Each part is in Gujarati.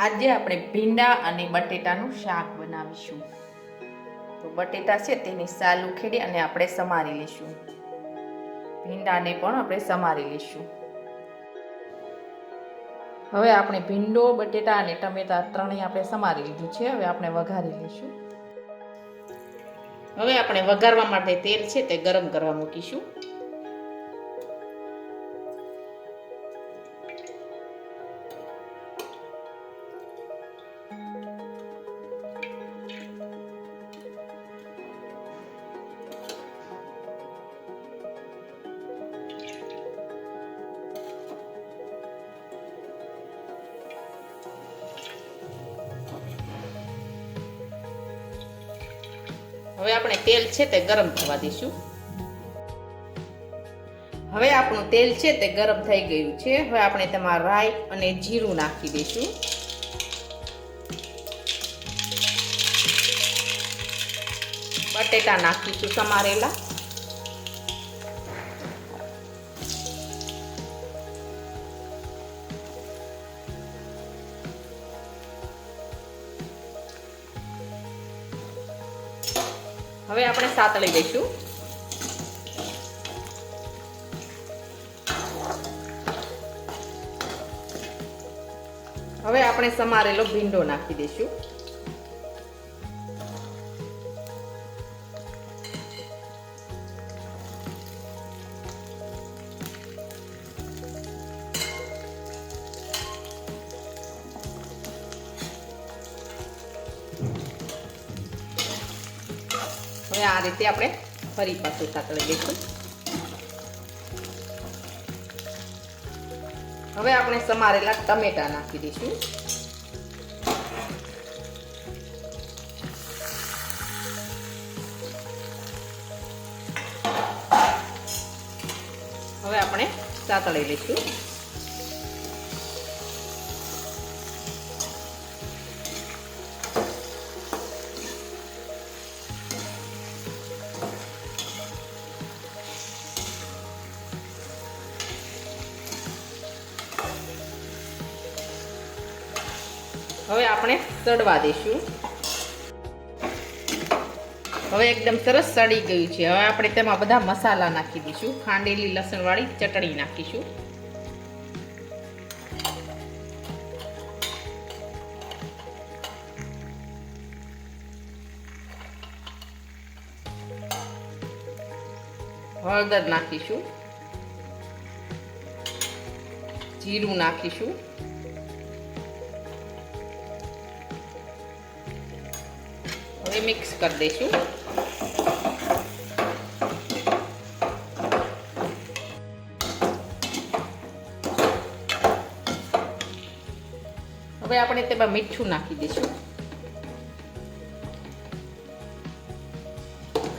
આજે આપણે ભીંડા અને બટેટાનું શાક બનાવીશું. તો બટેટા છે તેની સાલ ઉખેડી અને આપણે સમારી લઈશું. ભીંડાને પણ આપણે સમારી લઈશું. હવે આપણે ભીંડો, બટેટા અને ટમેટા ત્રણેય આપણે સમારી લીધું છે. હવે આપણે વઘારી લઈશું. હવે આપણે વઘારવા માટે તેલ છે તે ગરમ કરવા મૂકીશું. હવે આપણે તેલ છે તે ગરમ થવા દઈશું. હવે આપણું તેલ છે તે ગરમ થઈ ગયું છે. હવે આપણે તેમાં રાઈ અને જીરું નાખી દઈશું. બટેટા નાખીશું સમારેલા. હવે આપણે સાતળી દઈશું. હવે આપણે સમારેલો ભીંડો નાખી દઈશું. હવે આ રીતે આપણે ફરી પાછું સાતળી દઈશું. હવે આપણે સમારેલા ટમેટા નાખી દઈશું. હવે આપણે સાતળી લઈશું. હવે આપણે સડવા દઈશું. હવે એકદમ સરસ સડી ગયું છે. હવે આપણે તેમાં બધા મસાલા નાખી દઈશું. ખાંડેલી લસણવાળી ચટણી નાખીશું. હળદર નાખીશું. જીરું નાખીશું. હવે મિક્સ કરી દઈશું. હવે આપણે તેમાં મીઠું નાખી દઈશું.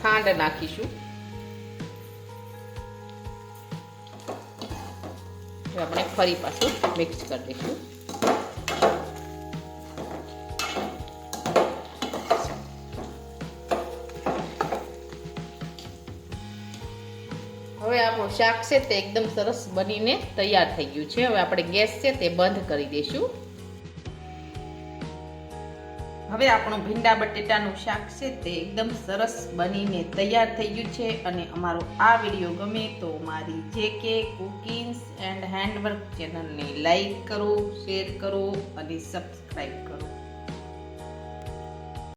ખાંડ નાખીશું. હવે આપણે ફરી પાછું મિક્સ કરી દઈશું. હવે આપણું શાક છે તે એકદમ સરસ બનીને તૈયાર થઈ ગયું છે. હવે આપણે ગેસ છે તે બંધ કરી દઈશું. હવે આપણું ભીંડા બટેટાનું શાક છે તે એકદમ સરસ બનીને તૈયાર થઈ ગયું છે. અને અમારો આ વિડીયો ગમે તો મારી JK કુકિંગ્સ એન્ડ હેન્ડવર્ક ચેનલને લાઈક કરો, શેર કરો અને સબસ્ક્રાઈબ કરો.